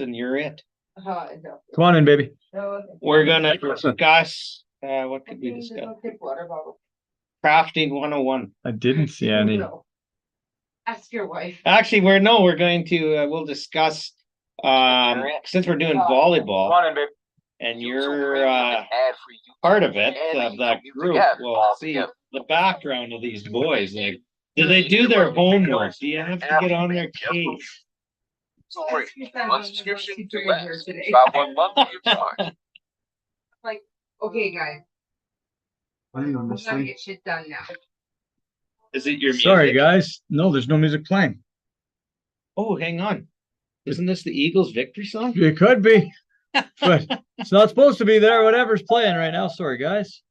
and you're it. No. Come on in, baby. No, We're gonna discuss what could we there's discuss? no tip water bottle. Crafting 101. I didn't see any. No. Ask your wife. Actually, we're going to we'll discuss since we're doing volleyball in, baby. and you're part of it, of that group. We'll see the background of these boys. Like, do they do their homework? Do you have to get on their case? Don't worry. One subscription to less. About 1 month of your charge. Like, okay, guys, we gotta get shit done now. Is it your music? Sorry, guys. No, there's no music playing. Oh, hang on. Isn't this the Eagles victory song? It could be, but it's not supposed to be there. Whatever's playing right now. Sorry, guys.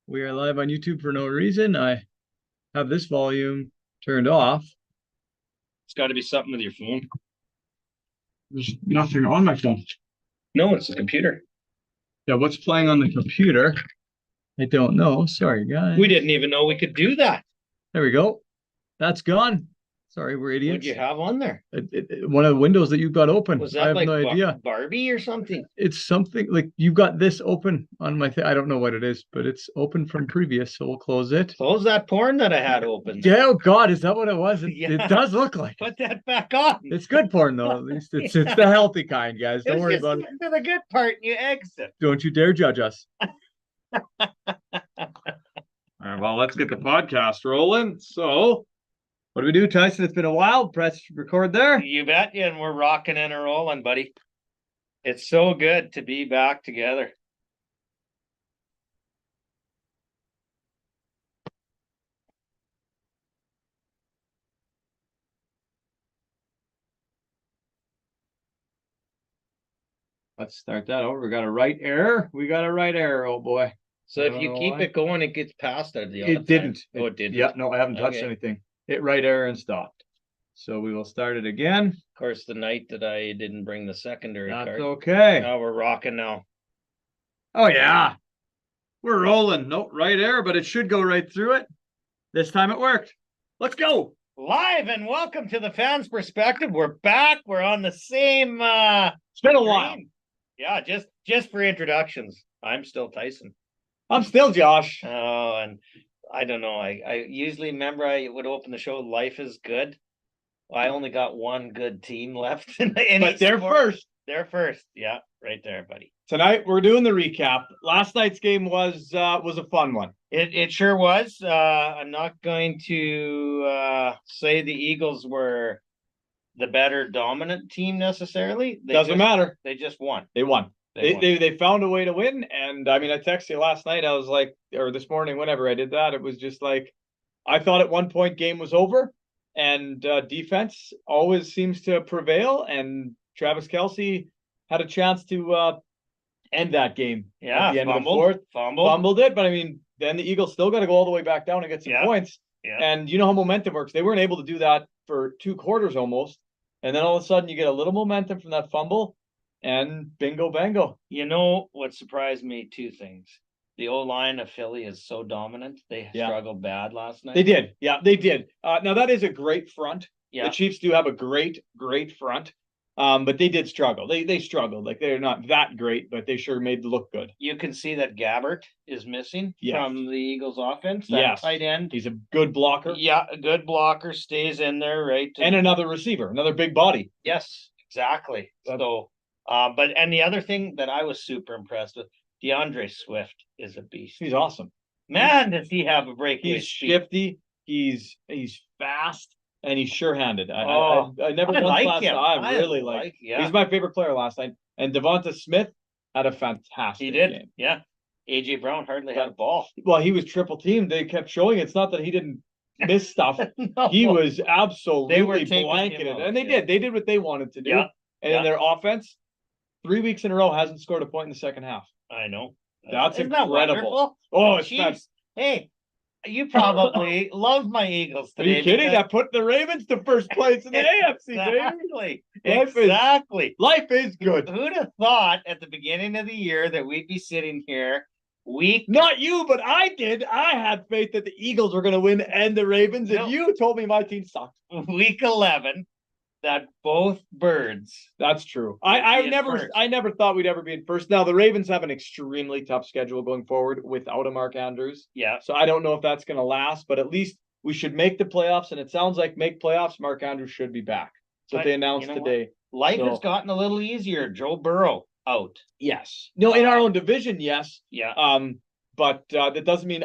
We are live on YouTube for no reason. I have this volume turned off. It's got to be something with your phone. There's nothing on my phone. No, it's a computer. Yeah, what's playing on the computer? I don't know. Sorry, guys. We didn't even know we could do that. There we go. That's gone. Sorry, we're What idiots. do you have on there? One of the windows that you've got open. Was I that have like no idea. Barbie or something? It's something like you've got this open on my thing. I don't know what it is, but it's open from previous, so we'll close it. Close that porn that I had open. Yeah, oh God, is that what it was? It Yeah. does look like it. Put that back on. It's good porn though. At least it's the healthy kind, guys. Don't worry about it. To the good part, you exit. Don't you dare judge us. All right, well, let's get the podcast rolling. So, what do we do, Tyson? It's been a while. Press record there. You bet you, and we're rocking and rolling, buddy. It's so good to be back together. Let's start that over. We got a right error. Oh boy. So if you keep it going, it gets past it. It didn't. Oh, it didn't. Yeah, no, I haven't touched Okay. anything. Hit right error and stopped. So we will start it again. Of course, the night that I didn't bring the secondary That's card. okay. Now we're rocking now. Oh yeah. We're rolling. Nope, right error, but it should go right through it. This time it worked. Let's go. Live and welcome to the Fans Perspective. We're back. We're on the same It's been a while. screen. Yeah, just for introductions. I'm still Tyson. I'm still Josh. Oh, and I don't know. I usually remember I would open the show. Life is good. I only got one good team left in But they're first. They're first. Yeah, right there, buddy. Tonight we're doing the recap. Last night's game was a fun one. It sure was. I'm not going to say the Eagles were the better dominant team necessarily. Doesn't matter. They just won. They won. Won. They found a way to win. And I mean, I texted you last night. I was like, or this morning, whenever I did that, it was just like, I thought at one point game was over, and defense always seems to prevail. And Travis Kelce had a chance to end that game. Yeah, at the end of the fourth. Fumbled it, but I mean, then the Eagles still got to go all the way back down and get some points. Yeah. And you know how momentum works. They weren't able to do that for 2 quarters almost. And then all of a sudden you get a little momentum from that fumble and bingo bango. You know what surprised me? 2 things. The O-line of Philly is so dominant. They struggled bad last night. They did. Yeah, they did. Now that is a great front. Yeah. The Chiefs do have a great front. But they did struggle. They struggled. Like, they're not that great, but they sure made it look good. You can see that Gabbert is missing Yes. from the Eagles offense. That Yes. tight end. He's a good blocker. Yeah, a good blocker, stays in there, right? And another receiver, another big body. Yes, exactly. So, and the other thing that I was super impressed with, DeAndre Swift is a beast. He's awesome. Man, does he have a breakaway He's speed. shifty. He's fast, and he's sure-handed. I never I once like last him. night. I really like. Yeah. He's my favorite player last night. And Devonta Smith had a fantastic He did. game. Yeah. AJ Brown hardly had a ball. Well, he was triple teamed. They kept showing it's not that he didn't miss stuff. No. He was They were absolutely taking him blanketed. out, And they yeah. did. They did what they wanted to do. Yeah. And then their offense, 3 weeks in a row, hasn't scored a point in the second half. I know. That's Isn't that incredible. wonderful? Oh, it's Chiefs. Hey, you probably love my Eagles Are today. you kidding? because- That put the Ravens to first place in the AFC, baby. Exactly. Life is- Exactly. Life is good. Who'd have thought at the beginning of the year that we'd be sitting here week Not you, but I did. I had faith that the Eagles were going to win and the Ravens, No. and you told me my team sucked. week 11 that both birds. That's true. Would I be at never first. I never thought we'd ever be in first. Now the Ravens have an extremely tough schedule going forward without a Mark Andrews. Yeah. So I don't know if that's going to last, but at least we should make the playoffs. And it sounds like make playoffs, Mark Andrews should be back. So But they announced you know what? today. Life So- has gotten a little easier. Joe Burrow out. Yes. No, in our own division, yes. Yeah. But that doesn't mean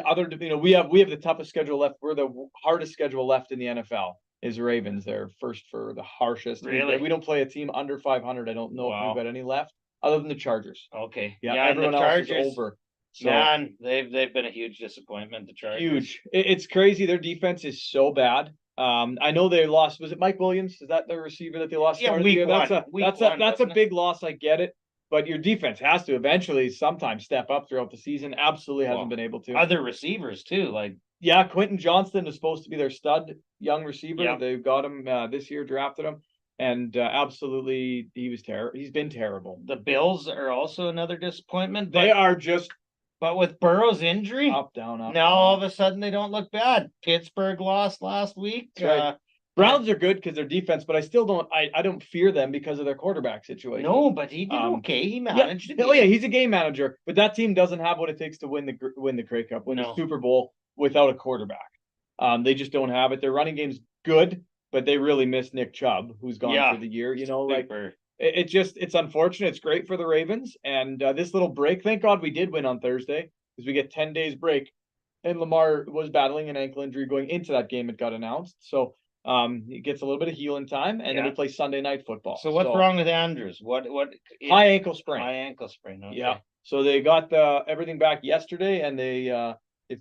we have the toughest schedule left. We're the hardest schedule left in the NFL. Is Ravens. They're first for the harshest. Really? We don't play a team under 500. I don't know if Wow. we've got any left other than the Chargers. Okay. Yeah, and everyone the else Chargers, is over. So man, they've been a huge disappointment. The Chargers. huge. It's crazy. Their defense is so bad. I know they lost. Was it Mike Williams? Is that the receiver that they lost? Yeah, start of the week year? one. That's a Wasn't it? big loss. I get it. But your defense has to eventually sometimes step up throughout the season. Absolutely hasn't Well, been able to. Other receivers too, like Yeah, Quentin Johnston is supposed to be their stud young receiver. Yeah. They've got him this year, drafted him, and absolutely he's been terrible. the Bills are also another disappointment. They are just But with Burrow's injury, up, down, up. now down. all of a sudden they don't look bad. Pittsburgh lost last week. That's right. Browns are good because their defense, but I still don't. I don't fear them because of their quarterback situation. No, but he did Um, okay. He Yeah, managed to. oh yeah, he's a game manager, but that team doesn't have what it takes to win the Grey Cup, win No. the Super Bowl without a quarterback. They just don't have it. Their running game's good, but they really miss Nick Chubb, who's gone Yeah. for the year. You know, like Super. it's unfortunate. It's great for the Ravens, and this little break. Thank God we did win on Thursday because we get 10 days break. And Lamar was battling an ankle injury going into that game. It got announced, so he gets a little bit of healing time, and then we Yeah. play Sunday night football. So what's wrong with Andrews? What? High ankle sprain. High ankle sprain. Okay. Yeah. So they got everything back yesterday, and they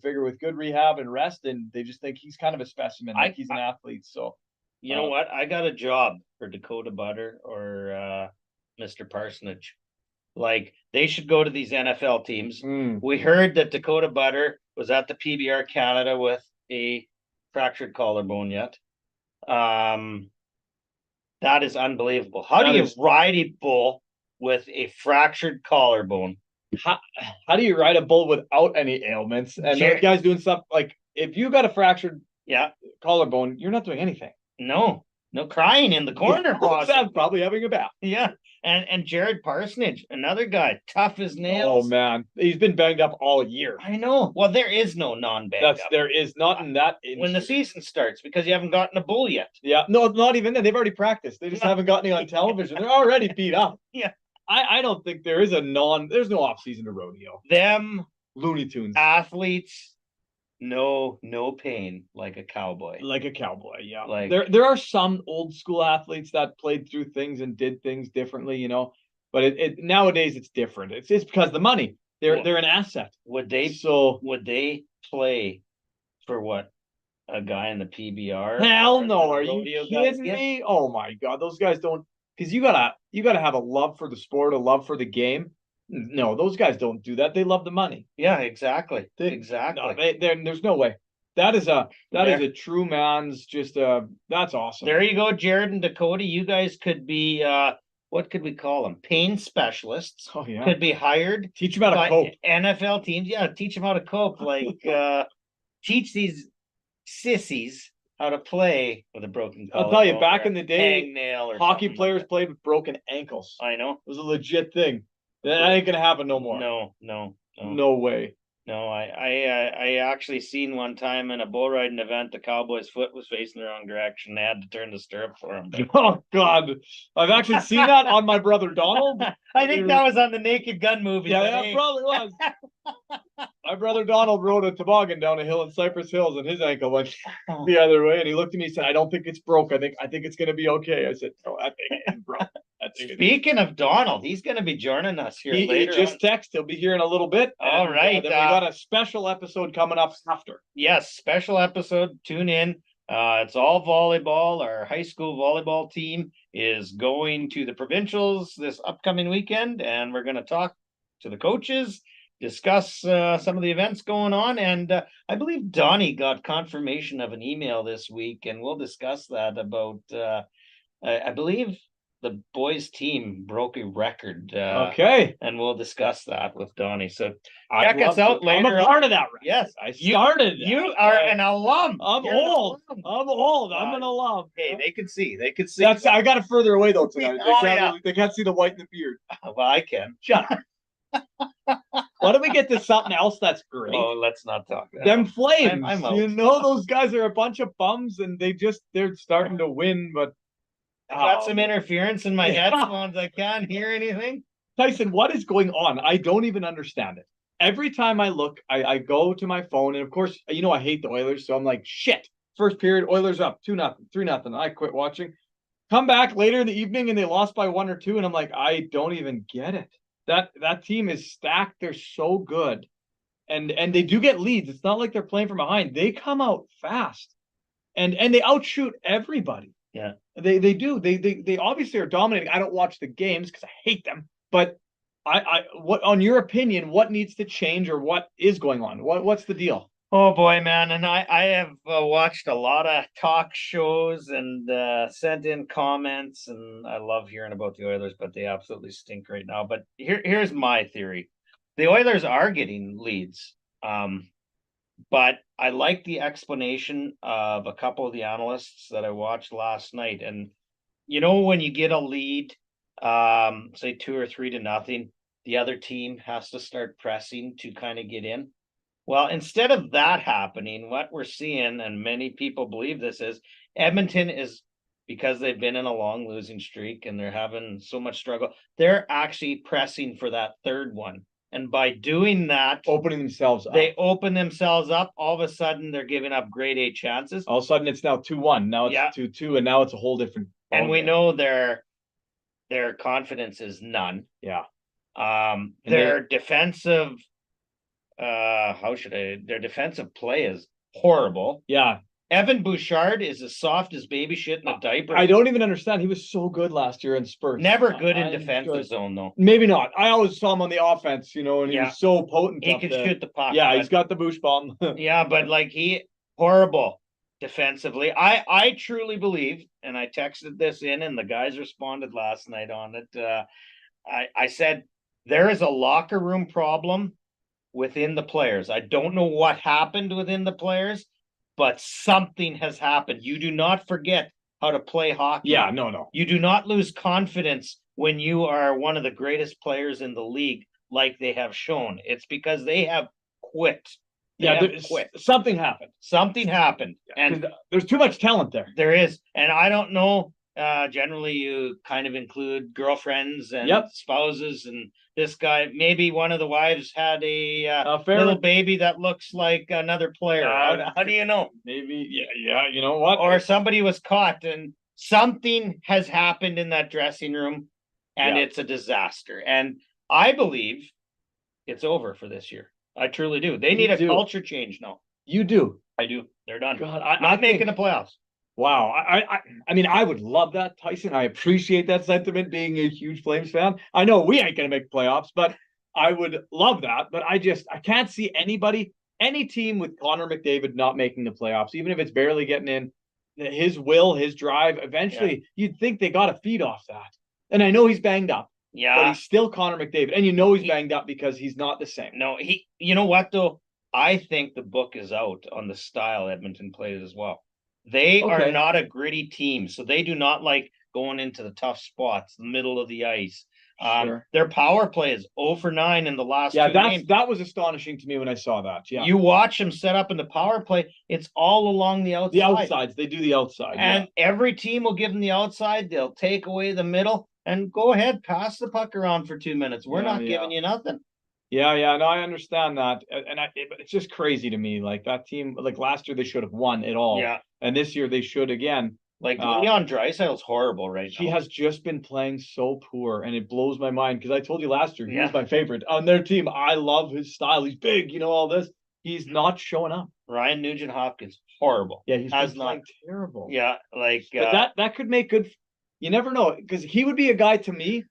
figure with good rehab and rest, and they just think he's kind of a specimen. Like he's an athlete. So You know what? I got a job for Dakota Butter or Mr. Parsonage. Like they should go to these NFL teams. We heard that Dakota Butter was at the PBR Canada with a fractured collarbone yet. That is unbelievable. How do you ride a bull with a fractured collarbone? how do you ride a bull without any ailments? And Sure. that guy's doing something like if you got a fractured Yeah, collarbone, you're not doing anything. no crying in the corner. Sam probably having a bath. Yeah, and Jared Parsonage, another guy, tough as Oh nails. man, he's been banged up all year. I know. Well, there is no non-bang That's up there is not in that when the industry. season starts because you haven't gotten a bull yet. Yeah, no, not even then. They've already practiced. They just haven't gotten any on television. They're already beat up. Yeah. I don't think there's no off season to rodeo. Them Looney Tunes. athletes, no pain like a cowboy. Like a cowboy, yeah. Like- there are some old school athletes that played through things and did things differently, you know. But it nowadays it's different. It's because of the money. Well- They're an asset. Would they would they play for what a guy in the PBR? Hell or no, the are you rodeo guys kidding get? me? Oh my god, those guys don't because you gotta have a love for the sport, a love for the game. No, those guys don't do that. They love the money. Yeah, exactly. They- exactly. No, there's no way. That is a true man's just that's awesome. There you go, Jared and Dakota. You guys could be what could we call them? Pain specialists. Oh yeah. Could be hired Teach them how to by cope. NFL teams. Yeah, teach them how to cope. Like teach these sissies how to play with a broken I'll tell you, collarbone back or in the day, hangnail or Hockey something players like played with broken ankles. that. I know. It was a legit thing. That ain't gonna happen no more. No way. No, I actually seen one time in a bull riding event, the cowboy's foot was facing the wrong direction. They had to turn the stirrup for him. Oh God, I've actually seen that on my brother Donald. I think that was on the Naked Gun movie. Yeah, but that hey, probably was. My brother Donald rode a toboggan down a hill in Cypress Hills, and his ankle went the other way. And he looked at me and said, "I don't think it's broke. I think it's gonna be okay." I said, "No, that thing is broke." That thing is Speaking of Donald, he's going to be joining us here He later. just on. texted. He'll be here in a little bit. All and, right, then we got a special episode coming up after. Yes, special episode. Tune in. It's all volleyball. Our high school volleyball team is going to the provincials this upcoming weekend, and we're going to talk to the coaches, discuss some of the events going on, and I believe Donnie got confirmation of an email this week, and we'll discuss that about. I believe the boys team broke a record. Okay. And we'll discuss that with Donnie. So I'd check us love out to. I'm later. a part of that. Right? Yes, I you- started. you are an alum. I'm You're an old. alum. I'm old. I'm an alum. Hey, they can see. They can see. That's I got it further away though tonight. They, Oh, can't yeah. really, they can't see the white in the beard. Well, I can. Shut up. Why don't we get to something else that's great? Oh, let's not talk that. Them Flames. I'm out. You know those guys are a bunch of bums and they're starting to win, but I got some Oh. interference in my Yeah. headphones. I can't hear anything. Tyson, what is going on? I don't even understand it. Every time I look, I go to my phone, and of course, you know I hate the Oilers, so I'm like, shit. First period, Oilers up 2-0, 3-0. I quit watching. Come back later in the evening and they lost by 1 or 2, and I'm like, I don't even get it. That team is stacked. They're so good. And they do get leads. It's not like they're playing from behind. They come out fast. And they outshoot everybody. Yeah. They do. They obviously are dominating. I don't watch the games because I hate them. But what on your opinion, what needs to change or what is going on? What's the deal? Oh boy, man. And I have watched a lot of talk shows and sent in comments, and I love hearing about the Oilers, but they absolutely stink right now. But here's my theory. The Oilers are getting leads. But I like the explanation of a couple of the analysts that I watched last night. And you know, when you get a lead, say 2 or 3-0, the other team has to start pressing to kind of get in. Well, instead of that happening, what we're seeing, and many people believe this, is Edmonton is, because they've been in a long losing streak and they're having so much struggle, they're actually pressing for that third one. And by doing that, Opening themselves up. they open themselves up. All of a sudden, they're giving up grade A chances. All of a sudden it's now 2-1. Now it's Yeah. 2-2, and now it's a whole different. And we ballgame. know their confidence is none. Yeah. Their defensive, their defensive play is horrible. Yeah. Evan Bouchard is as soft as baby shit in a diaper. I don't even understand. He was so good last year in spurts. Never good in I defensive enjoyed- zone though. Maybe not. I always saw him on the offense, and he Yeah. was so potent. He up can there. shoot the puck. Yeah, but- he's got the Bush bomb. Yeah, but like horrible defensively. I truly believe, and I texted this in, and the guys responded last night on it. I said there is a locker room problem within the players. I don't know what happened within the players, but something has happened. You do not forget how to play hockey. Yeah, no. You do not lose confidence when you are one of the greatest players in the league, like they have shown. It's because they have quit. They Yeah, have there's, quit. something happened. Something happened, and 'Cause there's too much talent there. there is, and I don't know. Generally, you kind of include girlfriends and Yep. spouses, and this guy, maybe one of the wives had a Fair. little baby that looks like another player. How do you know? Maybe, yeah. You know what? Or somebody was caught, and something has happened in that dressing room, and Yeah. it's a disaster. And I believe it's over for this year. I truly do. They You need a do. culture change now. You do. I do. They're done. God, Not making the playoffs. Wow. I mean, I would love that, Tyson. I appreciate that sentiment, being a huge Flames fan. I know we ain't gonna make playoffs, but I would love that. But I can't see any team with Connor McDavid not making the playoffs, even if it's barely getting in. His will, his drive, eventually you'd think they got to feed off that. And I know he's banged up, but Yeah. he's still Connor McDavid. And you know he's banged up because he's not the same. No, you know what though? I think the book is out on the style Edmonton plays as well. They Okay. are not a gritty team, so they do not like going into the tough spots, the middle of the ice. Sure. Their power play is 0 for 9 in the last Yeah, two games. that was astonishing to me when I saw that. Yeah. You watch them set up in the power play, it's all along the outside. The outsides, they do the outside. And every team will give them the outside. They'll take away the middle and go ahead, pass the puck around for 2 minutes. We're Yeah, not giving you nothing. Yeah, no, I understand that, and it's just crazy to me. Like that team, like last year they should have won it all, Yeah. and this year they should again. Like Uh, Leon Draisaitl's horrible right He now. has just been playing so poor, and it blows my mind because I told you last year he was Yeah. my favorite on their team. I love his style. He's big, all this. He's not showing up. Ryan Nugent Hopkins, horrible. Yeah, he's Has been not. playing terrible. Yeah, like But that could make good. You never know, because he would be a guy to me.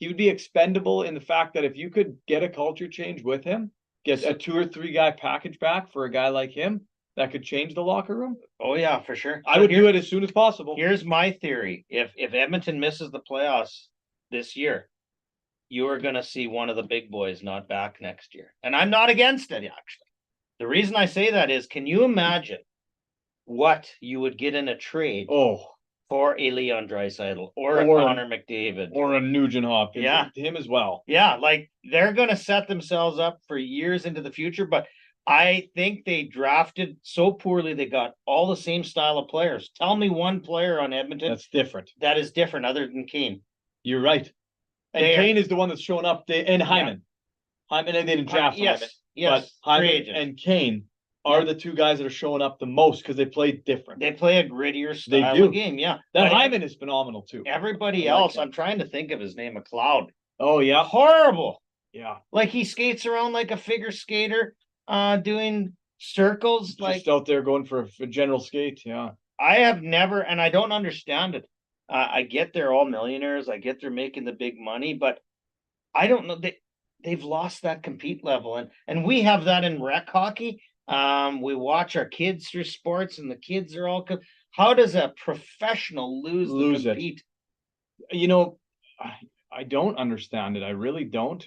He would be expendable in the fact that if you could get a culture change with him, get a 2 or 3 guy package back for a guy like him, that could change the locker room, Oh, yeah, for sure. I would do it as soon as possible. Here's my theory. If Edmonton misses the playoffs this year, you are gonna see one of the big boys not back next year. And I'm not against it, actually. The reason I say that is, can you imagine what you would get in a trade Oh, for a Leon Draisaitl or a Or- Connor McDavid? or a Nugent Hopkins. Yeah. Him as well. Yeah, like they're gonna set themselves up for years into the future, but I think they drafted so poorly they got all the same style of players. Tell me one player on Edmonton That's different. that is different other than Kane. You're right. And They are- Kane is the one that's showing up, and Hyman. Hyman, they didn't draft Hyman. Yes, yes, But free Hyman agent. and Kane are the two guys that are showing up the most because they play different. They play a grittier They style do. of game, yeah. That But Hyman is phenomenal too. everybody I like else, him. I'm trying to think of his name, McLeod. Oh yeah, Horrible. yeah. Like he skates around like a figure skater, doing circles. Like Just out there going for a general skate. Yeah. I have never, and I don't understand it. I get they're all millionaires. I get they're making the big money, but I don't know. They've lost that compete level, and we have that in rec hockey. We watch our kids through sports, and the kids are all. How does a professional lose it. compete? You know, I don't understand it. I really don't.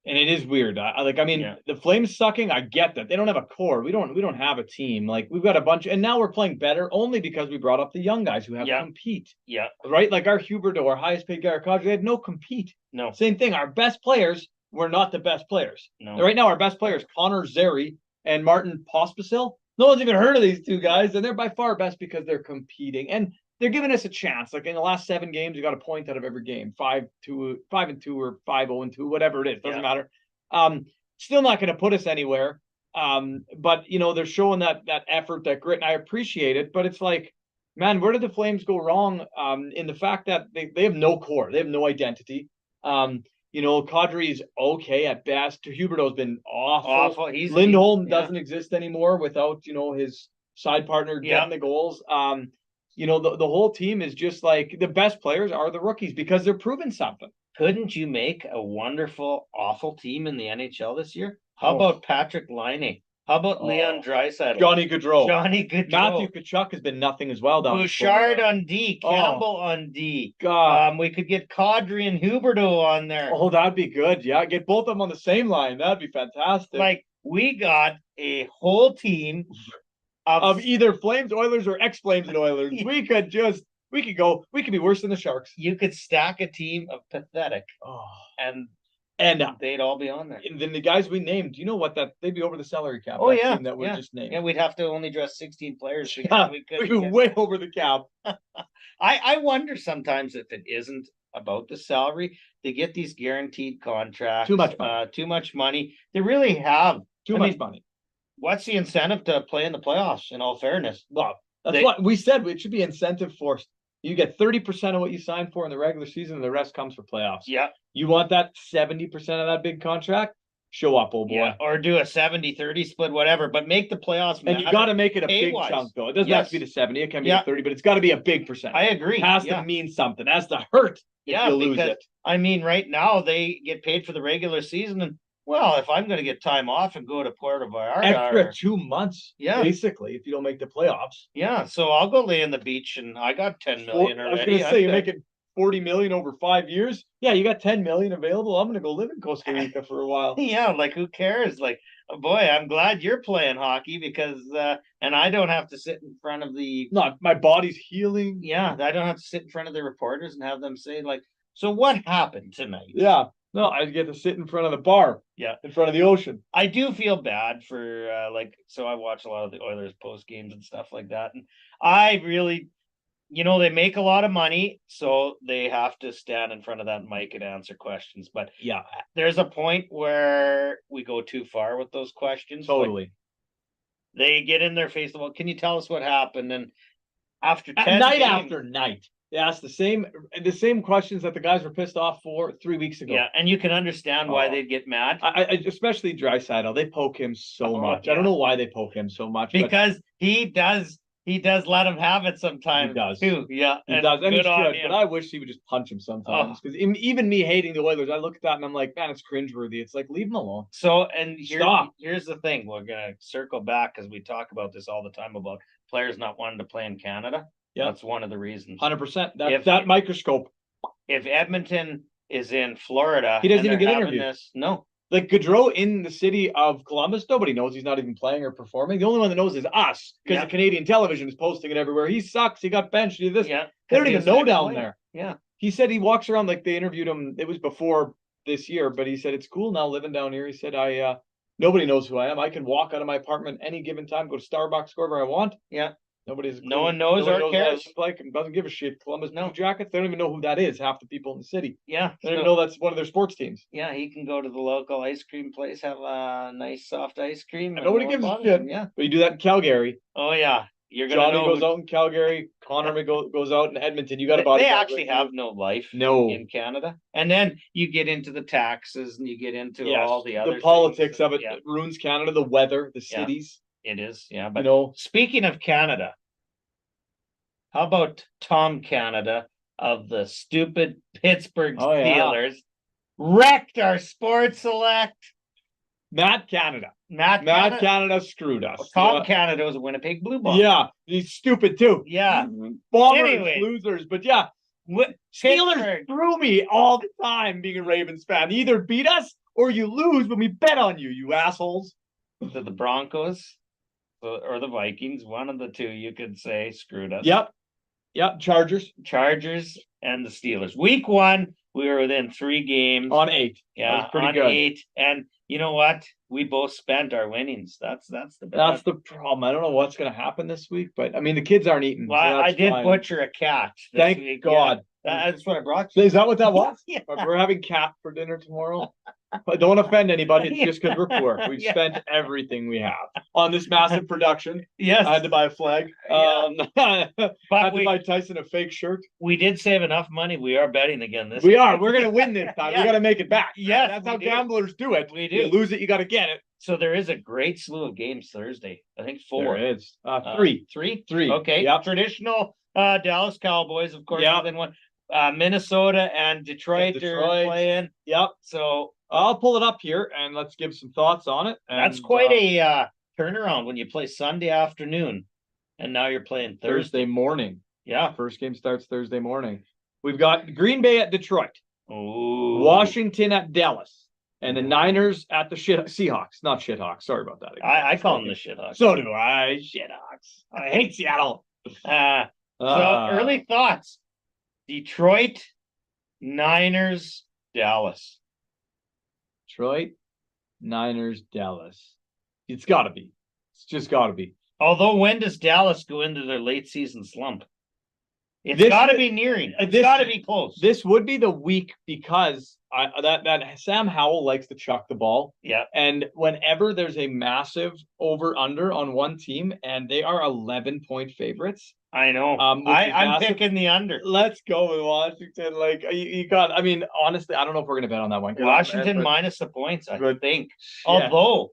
And it is weird. I mean, Yeah. the Flames sucking. I get that they don't have a core. We don't have a team. Like we've got a bunch, and now we're playing better only because we brought up the young guys who have Yeah. compete. Yeah, Right, like our Huberdeau, our highest paid guy, our Kadri, they had no compete. no, Same thing. Our best players were not the best players. no. Right now, our best players, Connor Zary and Martin Pospisil. No one's even heard of these two guys, and they're by far best because they're competing and they're giving us a chance. Like in the last 7 games, you got a point out of every game, 5-2, 5-2, or 5-0-2, whatever it is, doesn't Yeah. matter. Still not going to put us anywhere. But you know, they're showing that effort, that grit, and I appreciate it. But it's like, man, where did the Flames go wrong? In the fact that they have no core, they have no identity. You know, Kadri's okay at best. Huberdeau's been awful. Awful. He's Lindholm yeah. doesn't exist anymore without, you know, his side partner Yeah. getting the goals. You know, the whole team is just like the best players are the rookies because they're proving something. Couldn't you make a wonderful, awful team in the NHL this year? How Oh. about Patrick Laine? How about Oh. Leon Draisaitl? Johnny Gaudreau. Johnny Gaudreau. Matthew Tkachuk has been nothing as well down. Bouchard on D, Oh. Campbell on D. God. We could get Kadri and Huberdeau on there. Oh, that'd be good. Yeah, get both of them on the same line. That'd be fantastic. Like we got a whole team of either Flames, Oilers, or ex-Flames and Oilers. We could be worse than the Sharks. You could stack a team of pathetic, Oh. and And they'd all be on there. then the guys we named, you know what? They'd be over the salary cap. Oh, that yeah, team that we yeah. just named. Yeah, we'd have to only dress 16 players. Yeah, Because we we'd couldn't be get- way over the cap. I wonder sometimes if it isn't about the salary. They get these guaranteed contracts. Too much money. Too much money. They really have. Too I much mean, money. What's the incentive to play in the playoffs? In all fairness, Well, that's they- what we said. It should be incentive forced. You get 30% of what you signed for in the regular season, and the rest comes for playoffs. yeah, You want that 70% of that big contract? Show up, old boy. yeah, or do a 70-30 split, whatever. But make the playoffs. And you matter. got to make it a big pay-wise. chunk, though. It doesn't have Yes. to be the 70. It can be Yeah. the 30, but it's got to be a big percent. I agree. It has yeah. to mean something. It has to hurt if Yeah, you lose because it. I mean, right now they get paid for the regular season, and well, if I'm going to get time off and go to Puerto Vallarta, Extra or- 2 months, Yeah. basically, if you don't make the playoffs. yeah, so I'll go lay on the beach, and I got 10 million I was already. going to say, you're I'm making 40 million over 5 years. Yeah, you got 10 million available. I'm going to go live in Costa Rica for a while. yeah, like who cares? Like, oh boy, I'm glad you're playing hockey because, and I don't have to sit in front of the, Not my body's healing. yeah, I don't have to sit in front of the reporters and have them say like, so what happened tonight? Yeah. No, I get to sit in front of the bar. Yeah. In front of the ocean. I do feel bad for so I watch a lot of the Oilers post games and stuff like that. And I really, they make a lot of money, so they have to stand in front of that mic and answer questions. But Yeah, there's a point where we go too far with those questions. Like, totally. they get in their face. Well, can you tell us what happened? And after 10 At night games- after night. They ask the same questions that the guys were pissed off for 3 weeks ago. yeah, and you can understand why Oh. they'd get mad I especially Draisaitl, they poke him so Oh, much. I yeah. don't know why they poke him so much. but because he does He does let him have it sometimes. He does. too. Yeah, He does, and he good on should, him. but I wish he would just punch him sometimes. Because even me hating the Oilers, I look at that and I'm like, man, it's cringeworthy. It's like, leave him alone. So, and Stop. here's the thing. We're gonna circle back because we talk about this all the time about players not wanting to play in Canada. Yeah. That's one of the reasons. 100%. If- That microscope. If Edmonton is in Florida, He doesn't and even they're get having interviewed. this, no. Like Gaudreau in the city of Columbus, nobody knows he's not even playing or performing. The only one that knows is us because Yeah. the Canadian television is posting it everywhere. He sucks. He got benched. He did this. Yeah, They don't he even was know an down ex-player. there. Yeah, He said he walks around like they interviewed him. It was before this year, but he said it's cool now living down here. He said nobody knows who I am. I can walk out of my apartment any given time, go to Starbucks, go wherever I want. yeah. Nobody's No one knows nobody or what I cares. look like and doesn't give a shit. Columbus No. Blue Jackets, they don't even know who that is. Half the people in the city. Yeah, They don't even so- know that's one of their sports teams. yeah. He can go to the local ice cream place, have a nice soft ice cream. And nobody no one gives a bothers shit. him, Yeah. But you do that in Calgary. Oh yeah. You're gonna Johnny know goes who- out in Calgary. Connor goes out in Edmonton. You got They, about they actually have no life no. in Canada, and then you get into the taxes and you get into Yes, all the other politics things. of it Yeah, ruins Canada. The weather, the Yeah. cities. it is. Yeah, You but know, speaking of Canada, how about Tom Canada of the stupid Pittsburgh Oh, yeah. Steelers wrecked our Sports Select? Matt Canada. Matt Matt Canada. Canada screwed us. Tom Canada was a Winnipeg Blue Bomber. Yeah, he's stupid too. Yeah. Bombers, Anyway. losers, but yeah, Wi- Steelers Pittsburgh. screw me all the time. Being a Ravens fan, you either beat us or you lose when we bet on you, you assholes. To the Broncos or the Vikings, one of the two, you could say, screwed us. Yep. Chargers Chargers and the Steelers. Week 1, we were within 3 games. on 8. Yeah, was pretty on good. 8. And you know what? We both spent our winnings. That's the That's the problem. I don't know what's going to happen this week, but I mean the kids aren't eating. well, so I that's did fine. butcher a cat. this Thank week. God. Yeah, that's what I brought you. Is that what that was? Yeah. We're having cat for dinner tomorrow. But don't offend anybody. It's just because we're poor. We've Yeah. spent everything we have on this massive production. Yes, I had to buy a flag. Yeah. I had but to buy Tyson a fake shirt. we did save enough money. We are betting again this We week. are. We're gonna win this time. Yeah. We gotta make it back. Yes, That's we how do. gamblers do it. We You do. lose it, you gotta get it. So there is a great slew of games Thursday. I think 4. There is. Three. Three. Okay. Yep. Traditional Dallas Cowboys, of course. Yep. Then one. Minnesota and Detroit, Detroit. are playing. Yep. So I'll pull it up here and let's give some thoughts on it. that's And, quite a turnaround when you play Sunday afternoon, and now you're playing Thursday. Thursday morning. Yeah. First game starts Thursday morning. We've got Green Bay at Detroit, Ooh. Washington at Dallas, and the Niners at the Seahawks. Not Shithawks. Sorry about that. I call them the shithawks. So do I. Shithawks. I hate Seattle. So early thoughts: Detroit, Niners, Dallas. Detroit, Niners, Dallas. It's got to be. It's just got to be. Although, when does Dallas go into their late season slump? It's This- got to be nearing. It's this- got to be close. This would be the week because that Sam Howell likes to chuck the ball. Yeah. And whenever there's a massive over under on one team and they are 11-point favorites, I know. which is I'm massive. picking the under. Let's go with Washington. Like you got. I mean, honestly, I don't know if we're gonna bet on that one. 'cause Washington but- minus the points, I Good. think. Yeah. Although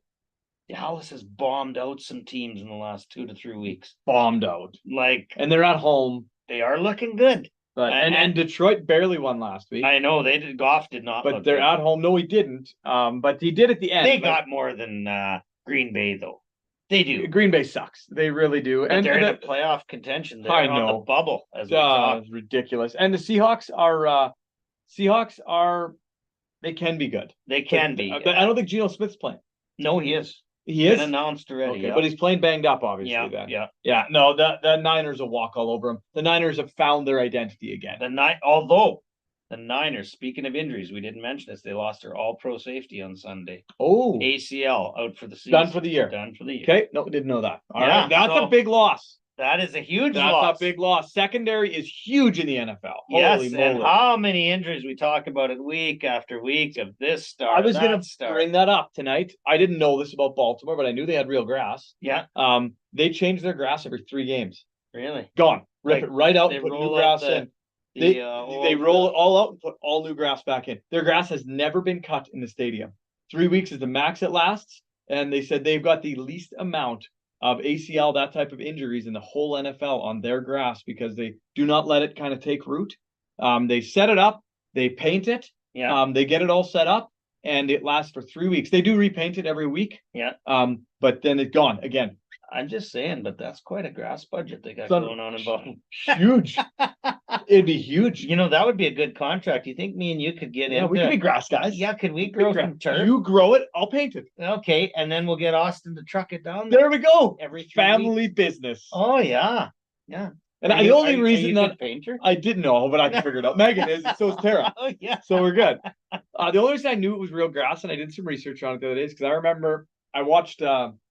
Dallas has bombed out some teams in the last 2 to 3 weeks. bombed out, Like, and they're at home. they are looking good. But and Detroit barely won last week. I know they did. Goff did not. but look they're good. at home. No, he didn't. But he did at the end. They But got more than Green Bay, though. They do. Green Bay sucks. They really do. But they're in a playoff contention. They're I on the know. bubble as we talk. it's ridiculous. And the Seahawks are they can be good. They can be. But I don't think Geno Smith's playing. No, he is. He Been is. announced already. Okay, yeah. but he's playing banged up, obviously. yeah, then. yeah. Yeah, no, the Niners will walk all over them. The Niners have found their identity again. Although the Niners, speaking of injuries, we didn't mention this. They lost their All-Pro safety on Sunday. Oh, ACL out for the season. done for the year. Done for the year. Okay, no, didn't know that. All Yeah, right, that's so a big loss. That is a huge That's loss. a big loss. Secondary is huge in the NFL. Yes, Holy and moly. how many injuries we talk about it week after week of this star. I was going going to bring that up tonight. I didn't know this about Baltimore, but I knew they had real grass. Yeah, They change their grass every 3 games. really. Gone. Rip Like, it right out they and put new roll grass out the- in. They old, roll it all out and put all new grass back in. Their grass has never been cut in the stadium. 3 weeks is the max it lasts, and they said they've got the least amount of ACL, that type of injuries in the whole NFL on their grass because they do not let it kind of take root. They set it up, they paint it, Yeah. they get it all set up, and it lasts for 3 weeks. They do repaint it every week. Yeah. But then it's gone again. I'm just saying, but that's quite a grass budget they got Son- going on involved. Huge. It'd be huge. You know, that would be a good contract. You think me and you could get Yeah, into? we could be grass guys. Yeah, could we We could grow gra- some turf? You grow it, I'll paint it. Okay, and then we'll get Austin to truck it down there There we go. every 3 Family weeks. business. Oh yeah, yeah. And Are the you- only are you- are reason you that good painter. I didn't know, but I can figure it out. Megan is, and so is Tara. Oh yeah. So we're good. The only reason I knew it was real grass, and I did some research on it the other day, is because I remember I watched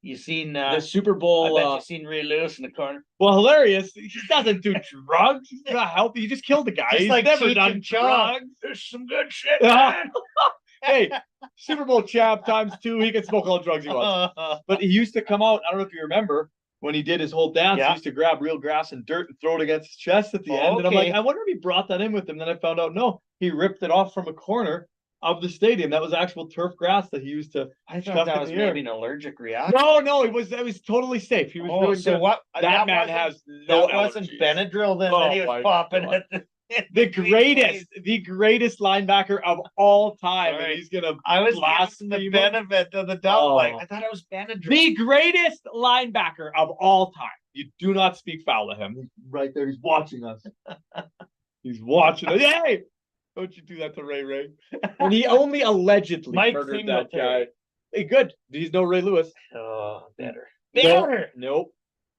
You seen? the Super Bowl. I bet you seen Ray Lewis in the corner. Well, hilarious. He doesn't do drugs. He's not healthy. He just killed a guy. Just He's like never Cheech done and Chong. drugs. There's some good shit. Yeah. man. Hey, Super Bowl champ ×2. He can smoke all the drugs he wants. But he used to come out. I don't know if you remember when he did his whole dance. Yeah. He used to grab real grass and dirt and throw it against his chest at the end. And I'm like, Okay. I wonder if he brought that in with him. Then I found out no, he ripped it off from a corner of the stadium. That was actual turf grass that he used to. I Stuff thought that in was the air. maybe an allergic reaction. No, it was totally safe. He was Oh, doing so good. what? That man wasn't- has no That wasn't allergies. Benadryl then Oh that he my was popping God. at The greatest linebacker of all time. Sorry. And he's gonna I was giving the blaspheme him. benefit of the doubt. Oh. Like I thought it was Benadryl. The greatest linebacker of all time. You do not speak foul to him. He's right there. He's watching us. He's watching us. Hey, don't you do that to Ray Ray. And he only allegedly Mike murdered that Singletary. guy. Hey, good. He's no Ray Lewis. Oh, better. No, Better. Nope.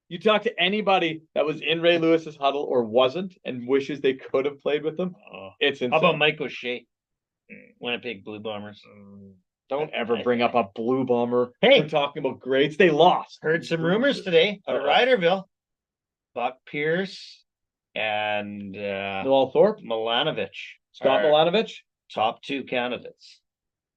You talk to anybody that was in Ray Lewis's huddle or wasn't and wishes they could have played with him. Oh. It's insane. How about Mike O'Shea? Winnipeg Blue Bombers. Don't ever bring up a Blue Bomber. Hey. We're talking about grades. They lost. Heard some rumors today out of Uh-oh. Ryderville. Buck Pierce and Noel Thorpe, Milanovic. Scott are Milanovic. top 2 candidates.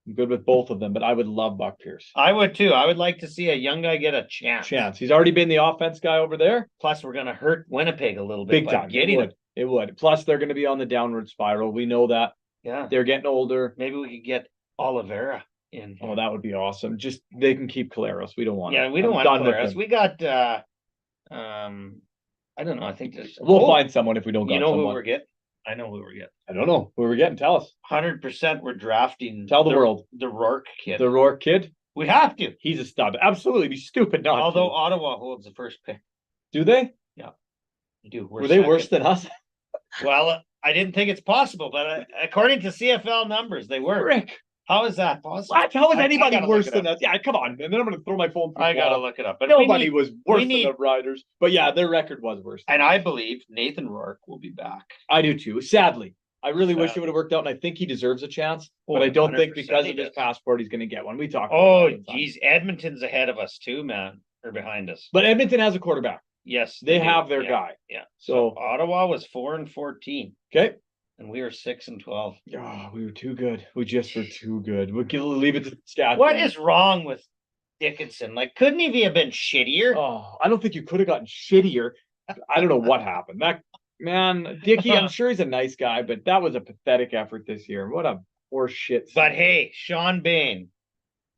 I'm good with both of them, but I would love Buck Pierce. I would too. I would like to see a young guy get a chance. He's already been the offense guy over there. Plus, we're going to hurt Winnipeg a little bit Big by time. getting him. It would. Plus, they're going to be on the downward spiral. We know that. Yeah. They're getting older. Maybe we could get Oliveira in. Oh, that would be awesome. Just they can keep Caleros. We don't want Yeah, him. we don't I'm want done with Caleros. him. We got I don't know. I think there's We'll find someone if we don't you got know who someone. we're getting? I know who we're getting. I don't know who we're getting. Tell us. 100% we're drafting Tell the world. the Rourke kid. The Rourke kid. We have to. He's a stud. Absolutely. Be stupid not Although to. Ottawa holds the first pick. Do they? We do. Were they worse than us? Well, I didn't think it's possible, but according to CFL numbers, they were. Rick. How is that possible? What? How is I anybody gotta worse look it than us? Yeah, come on. And then I'm going to throw my phone through I the gotta wall. look it up. But Nobody we need- was worse than need- the Riders. But yeah, their record was worse. and I believe Nathan Rourke will be back. I do too. Sadly. I really wish it Sadly. would have worked out, and I think he deserves a chance. Oh, But I don't think 100% because he of his does. passport, he's going to get one. We talked. about Oh, that all the time. geez, Edmonton's ahead of us too, man, or behind us. But Edmonton has a quarterback. Yes, They do. have their Yeah, guy. Yeah. So Ottawa was 4-14, okay. and we were 6-12. Oh, we were too good. We just were too good. We'll leave it to the stats. What is wrong with Dickinson? Like, couldn't he have been shittier? Oh, I don't think you could have gotten shittier. I don't know what happened. That man, Dickie, I'm sure he's a nice guy, but that was a pathetic effort this year. What a horse shit. But hey, Sean Bain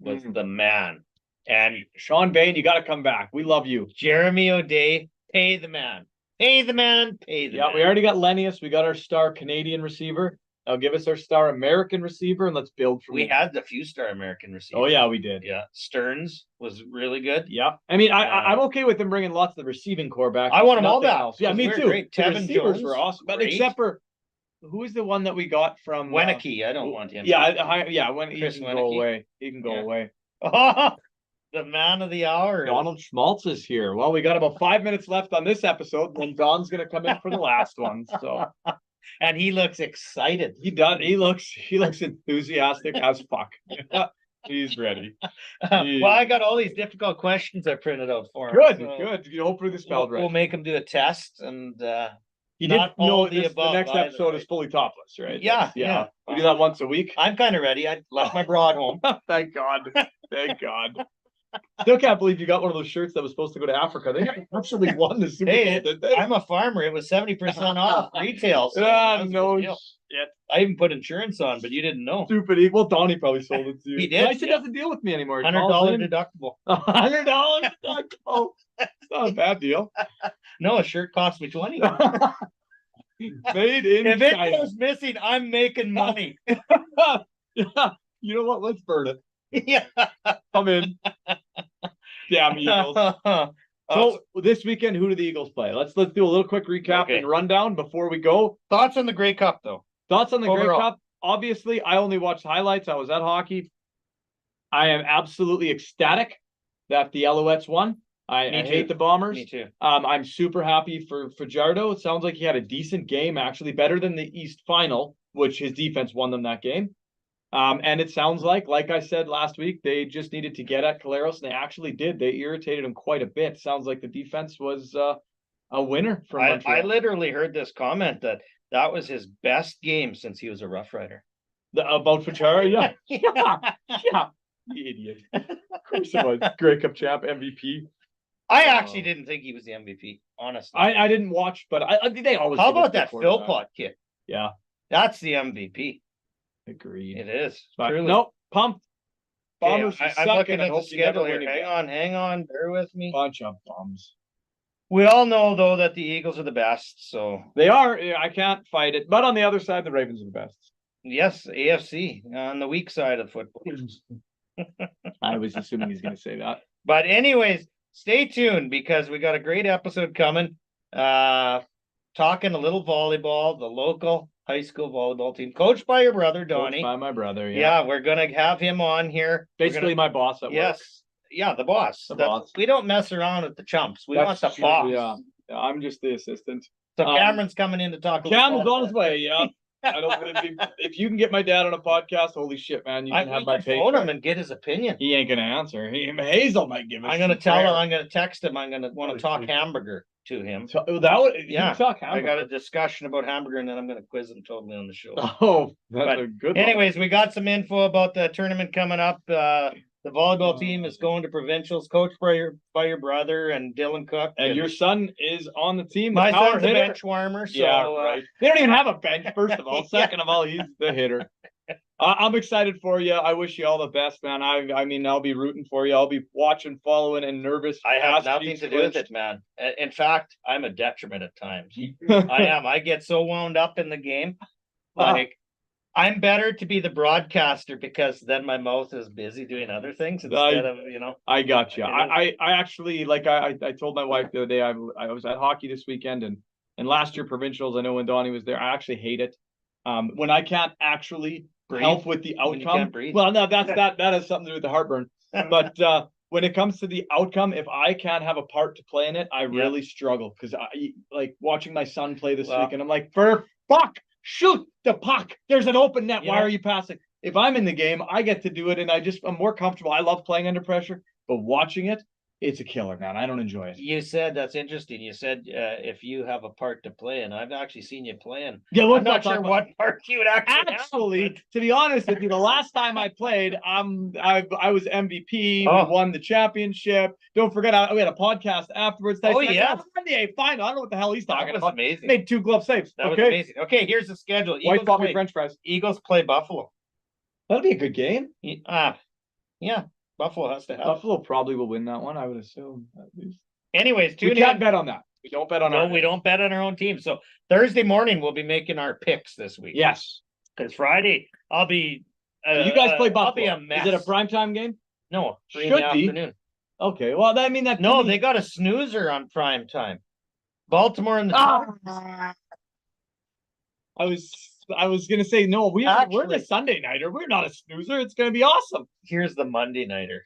was Mhm. the man, and Sean Bain, you got to come back. We love you. Jeremy O'Day, pay the man, pay the man, pay the Yeah, man. we already got Lennius. We got our star Canadian receiver. Now give us our star American receiver and let's build from We there. had the few star American receiver. Oh yeah, we did. yeah. Stearns was really good. Yeah. I mean, Yeah. I'm okay with them bringing lots of the receiving core back. I want 'em all Nothing back, else. Yeah, 'cause me we're too. great. The Tevin receivers Jones, were awesome, but great. except for who is the one that we got from Wenicky, I don't want him. Yeah, when he Chris can go Wenicky. away. He can go Yeah. away. The man of the hour. Donald Schmaltz is here. Well, we got about 5 minutes left on this episode, and Don's gonna come in for the last one. So And he looks excited. he does. He looks enthusiastic as fuck. He's ready. Well, I got all these difficult questions I printed out for him. Good, so good. You hopefully the spelled We'll right. make him do a test, and You not did know all the this, the above next either, episode right? is fully topless, right? Yeah, yeah. yeah. We do that once a week. I'm kind of ready. I left my bra at home. Thank God. Thank God. Still can't believe you got one of those shirts that was supposed to go to Africa. They actually won the Super Hey, Bowl, did they? I'm a farmer. It was 70% off retail. so Ah, that's a no good deal. Shit. I even put insurance on, but you didn't know. Stupid. Well, Donnie probably sold it to you. He did, Nice, he yeah. doesn't deal with me anymore. He $100 calls in. deductible. $100 deductible. It's not a bad deal. No, a shirt cost me 20. Made in If it China. goes missing, I'm making money. Yeah. You know what? Let's burn it. Yeah. Come in. Damn Eagles. So this weekend, who do the Eagles play? Let's do a little quick recap Okay. and rundown before we go. Thoughts on the Grey Cup, though? Thoughts on the Grey Overall. Cup? Obviously, I only watched highlights. I was at hockey. I am absolutely ecstatic that the Alouettes won. I Me too. hate the Bombers. Me too. I'm super happy for Fajardo. It sounds like he had a decent game, actually better than the East Final, which his defense won them that game. And it sounds like I said last week, they just needed to get at Caleros, and they actually did. They irritated him quite a bit. Sounds like the defense was a winner from I Montreal. literally heard this comment that was his best game since he was a Rough Rider. About Fajardo, yeah. Yeah. You idiot. Of course it was. Grey Cup champ, MVP. I actually didn't think he was the MVP, honestly. I didn't watch, but they always. How give it about to the that quarterback. Philpott kid? Yeah, That's the MVP. agreed. It is. But Truly. nope, pumped. Okay, Bombers I'm suck, looking and I at the hope you never schedule win here. again. Hang on, bear with me. Bunch of bums. We all know though that the Eagles are the best. So They are. Yeah, I can't fight it. But on the other side, the Ravens are the best. yes, AFC on the weak side of football. I was assuming he's going to say that. But anyways, stay tuned because we got a great episode coming. Talking a little volleyball, the local high school volleyball team, coached by your brother Donnie. Coached by my brother. Yeah, we're gonna have him on here. We're Basically, my boss at work. yes, yeah, the boss. The That- boss. We don't mess around with the chumps. We That's want the true, boss. Yeah. Yeah, I'm just the assistant. So Um, Cameron's coming in to talk. a little Cam's ball. on his way. Yeah. I don't. If you can get my dad on a podcast, holy shit, man, you I can have we my can phone pay. him and get his opinion. He ain't gonna answer. Hazel might give us. I'm gonna some tell him. prayer. I'm gonna text him. I'm gonna want Holy to talk shit. hamburger to him. So, that would, Yeah, you talk I got hamburger. a discussion about hamburger, and then I'm gonna quiz him totally on the show. Oh, that's But a good one. Anyways, we got some info about the tournament coming up. The volleyball team is going to provincials, coached by your brother and Dylan Cook. And your son is on the team. The my power son's a hitter. bench warmer, so Yeah, right. They don't even have a bench, first of all. Yeah. Second of all, he's the hitter. I'm excited for you. I wish you all the best, man. I mean, I'll be rooting for you. I'll be watching, following, and nervous. I have Ass nothing cheeks to do with clenched. it, man. In fact, I'm a detriment at times. I am. I get so wound up in the game. Like I'm better to be the broadcaster because then my mouth is busy doing other things instead of, I got you. It I actually, like I told my wife the other day, I was at hockey this weekend, and last year provincials, I know when Donnie was there, I actually hate it. When I can't actually Breathe. help with the When you outcome. can't breathe. Well, no, that has something to do with the heartburn. But when it comes to the outcome, if I can't have a part to play in it, I really struggle because I like watching my son play this Well- weekend. I'm like, for fuck, shoot the puck. There's an open net. You Why know- are you passing? If I'm in the game, I get to do it, and I'm more comfortable. I love playing under pressure, but watching it, it's a killer, man. I don't enjoy it. You said that's interesting. You said if you have a part to play, and I've actually seen you playing. Yeah, I'm let's not talk sure about- what part you would actually have, Actually, but- to be honest with you, the last time I played, I was MVP. Oh. We won the championship. Don't forget, we had a podcast afterwards. Oh, I yeah. won the A final. I don't know what the hell he's That talking was about. amazing. Made 2 glove saves. That was Okay, amazing. Okay, here's the schedule. wife Eagles bought me play, French fries. Eagles play Buffalo. That'll be a good game. Yeah, Buffalo has to have. Buffalo probably will win that one. I would assume. At least. Anyways, We tune can't in. bet on that. We don't bet on No, our. we don't bet on our own team. So Thursday morning we'll be making our picks this week. Yes. Because Friday I'll be. You guys play Buffalo. I'll be a mess. Is it a primetime game? No, 3 in the Should be. afternoon. Okay. Well, that No, they got a snoozer on prime time. Baltimore and the. Ah! I was gonna say no. We're the Actually- Sunday nighter. We're not a snoozer. It's gonna be awesome. Here's the Monday nighter.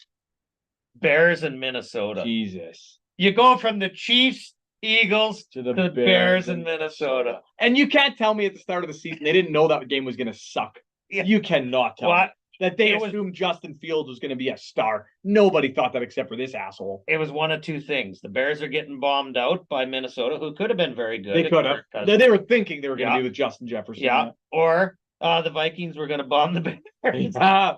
Bears in Minnesota. Jesus. You go from the Chiefs, Eagles To the to the Bears in Minnesota. And you can't tell me at the start of the season they didn't know that game was gonna suck. Yeah. You cannot tell me What? that they It was- assumed Justin Fields was gonna be a star. Nobody thought that except for this asshole. It was one of two things. The Bears are getting bombed out by Minnesota, who could have been very good. They if could have. Kirk Cousins- They were thinking they were gonna Yeah. be with Justin Jefferson. Yeah. Or the Vikings were going to bomb the Bears. Yeah.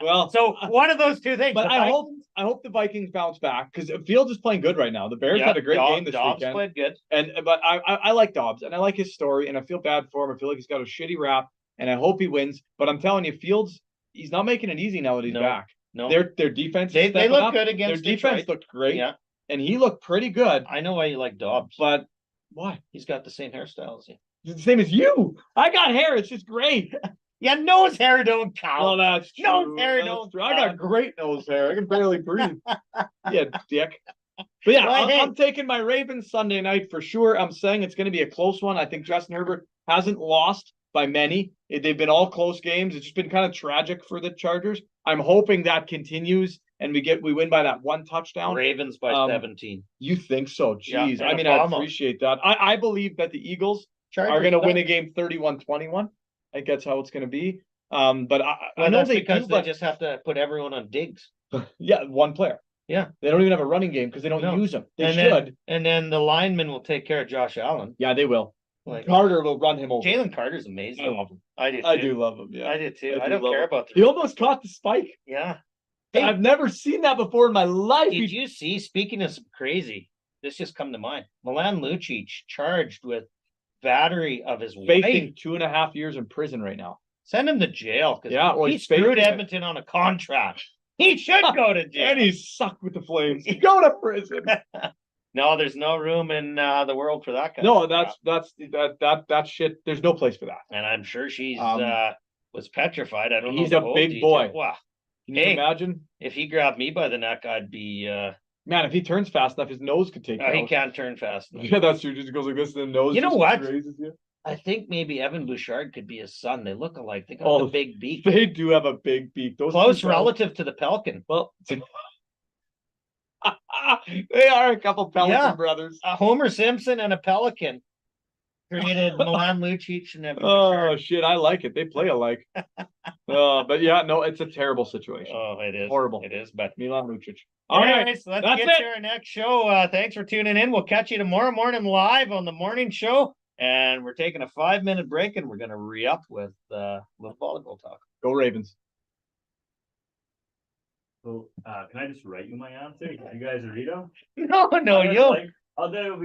Well, So one of those two things. but The I hope Vikings I hope the Vikings bounce back because Fields is playing good right now. The Bears Yeah, had a great game this Dobbs weekend. played good. But I like Dobbs and I like his story and I feel bad for him. I feel like he's got a shitty rap and I hope he wins. But I'm telling you, Fields, he's not making it easy now that he's No, back. No, Their defense, they is stepping look up. good Their against defense Detroit. looked great, Yeah, and he looked pretty good. I know why you like Dobbs. But why? He's got the same hairstyle as you. It's the same as you. I got hair. It's just great. Yeah, nose hair don't count. Well, that's true. Nose hair That's don't true. I got count. great nose hair. I can barely breathe. Yeah, dick. But yeah, Well, hey. I'm taking my Ravens Sunday night for sure. I'm saying it's going to be a close one. I think Justin Herbert hasn't lost by many. They've been all close games. It's just been kind of tragic for the Chargers. I'm hoping that continues and we win by that one touchdown. Ravens by 17. You think so? Yeah, Jeez. and I mean, a I bomb. appreciate that. I believe that the Eagles Chargers are going to win better. a game 31-21. I think that's how it's going to be. But I Well, know that's they because do, they but just have to put everyone on Diggs. yeah, one player. Yeah. They don't even have a running game because they don't No. use them. They And should. And then the linemen will take care of Josh Allen. Yeah, they will. Like Carter will run him over. Jalen Carter's amazing. I love him. I do. I too. do love him. Yeah. I did too. I I do don't love care him. about He almost caught the spike. Yeah. I've never seen that before in my life. Did you see? Speaking of some crazy, this just come to mind. Milan Lucic charged with battery of his wife. Facing 2.5 years in prison right now. Send him to jail because Yeah, well, he he's screwed facing it. Edmonton on a contract. He should go to jail. And he's sucked with the Flames. Go to prison. No, there's no room in the world for that kind No, of crap. that shit. There's no place for that. And I'm sure she's Um, was petrified. I don't know. he's the a whole big detail. boy. Wow. Can you Hey. imagine? If he grabbed me by the neck, I'd be Man, if he turns fast enough, his nose could take no, he out. can't turn fast enough. Yeah, that's true. Just goes like this, and the nose. You know just what? grazes you. I think maybe Evan Bouchard could be his son. They look alike. They got Oh, the big beak. They do have a big beak. Those Close two guys- relative to the Pelican. Well, they are a couple Pelican Yeah. brothers. A Homer Simpson and a Pelican created Milan Lucic and Evan Oh Bouchard. shit, I like it. They play alike. But yeah, no, it's a terrible situation. Oh, it is Horrible. It is, but Milan Lucic. All right, anyways, let's that's get it. to our next show. Thanks for tuning in. We'll catch you tomorrow morning live on the morning show. And we're taking a 5-minute break and we're going to re-up with little volleyball talk. Go Ravens. So, can I just write you my answer? You guys read them? No, I was you'll like, I'll do it